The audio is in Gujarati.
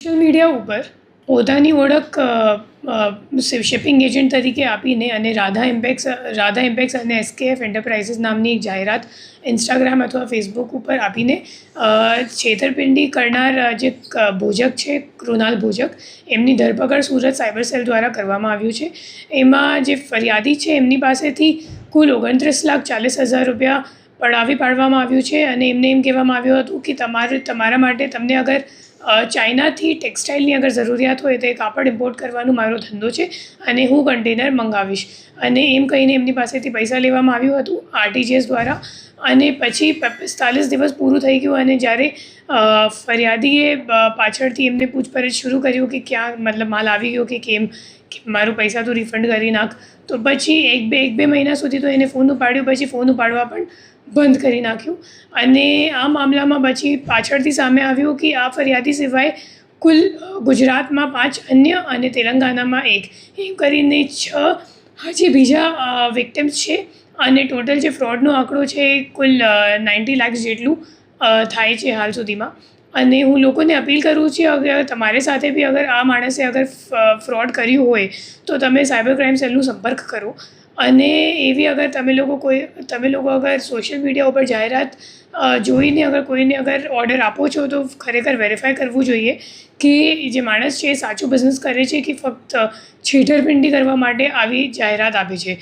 સોશિયલ મીડિયા ઉપર પોતાની ઓળખ શિપિંગ એજન્ટ તરીકે આપીને અને રાધા ઇમ્પેક્સ અને એસકેએફ એન્ટરપ્રાઇઝીસ નામની એક જાહેરાત ઇન્સ્ટાગ્રામ અથવા ફેસબુક ઉપર આપીને છેતરપિંડી કરનાર જે ભોજક છે કૃણાલ ભોજક એમની ધરપકડ સુરત સાયબર સેલ દ્વારા કરવામાં આવ્યું છે. એમાં જે ફરિયાદી છે એમની પાસેથી કુલ 29,40,000 રૂપિયા પડાવી પાડવામાં આવ્યું છે અને એમને એમ કહેવામાં આવ્યું હતું કે તમારા માટે તમને અગર ચાઇનાથી ટેક્સટાઇલની અગર જરૂરિયાત હોય તો એ કાપડ ઇમ્પોર્ટ કરવાનો મારો ધંધો છે અને હું કન્ટેનર મંગાવીશ અને એમ કહીને એમની પાસેથી પૈસા લેવામાં આવ્યું હતું આરટીજીએસ દ્વારા. અને પછી 45 દિવસ પૂરું થઈ ગયું અને જ્યારે ફરિયાદીએ પાછળથી એમને પૂછપરછ શરૂ કર્યું કે ક્યાં મતલબ માલ આવી ગયો કે કેમ, મારું પૈસા તો રિફંડ કરી નાખ, તો પછી એક બે મહિના સુધી તો એને ફોન ઉપાડ્યો, પછી ફોન ઉપાડવા પણ બંધ કરી નાખ્યું. અને આ મામલામાં પછી પાછળથી સામે આવ્યું કે આ ફરિયાદી સિવાય કુલ ગુજરાતમાં 5 અન્ય અને તેલંગાણામાં 1 એમ કરીને 6 હજી બીજા વિક્ટિમ્સ છે અને ટોટલ જે ફ્રોડનો આંકડો છે એ કુલ 90 લાખ જેટલું થાય છે હાલ સુધીમાં. અને હું લોકોને અપીલ કરું છું અગર તમારી સાથે બી અગર આ માણસે અગર ફ્રોડ કર્યું હોય તો તમે સાયબર ક્રાઇમ સેલનો સંપર્ક કરો. અને એવી અગર તમે લોકો અગર સોશિયલ મીડિયા ઉપર જાહેરાત જોઈને અગર કોઈને અગર ઓર્ડર આપો છો તો ખરેખર વેરીફાઈ કરવું જોઈએ કે જે માણસ છે એ સાચું બિઝનેસ કરે છે કે ફક્ત છેતરપિંડી કરવા માટે આવી જાહેરાત આપે છે.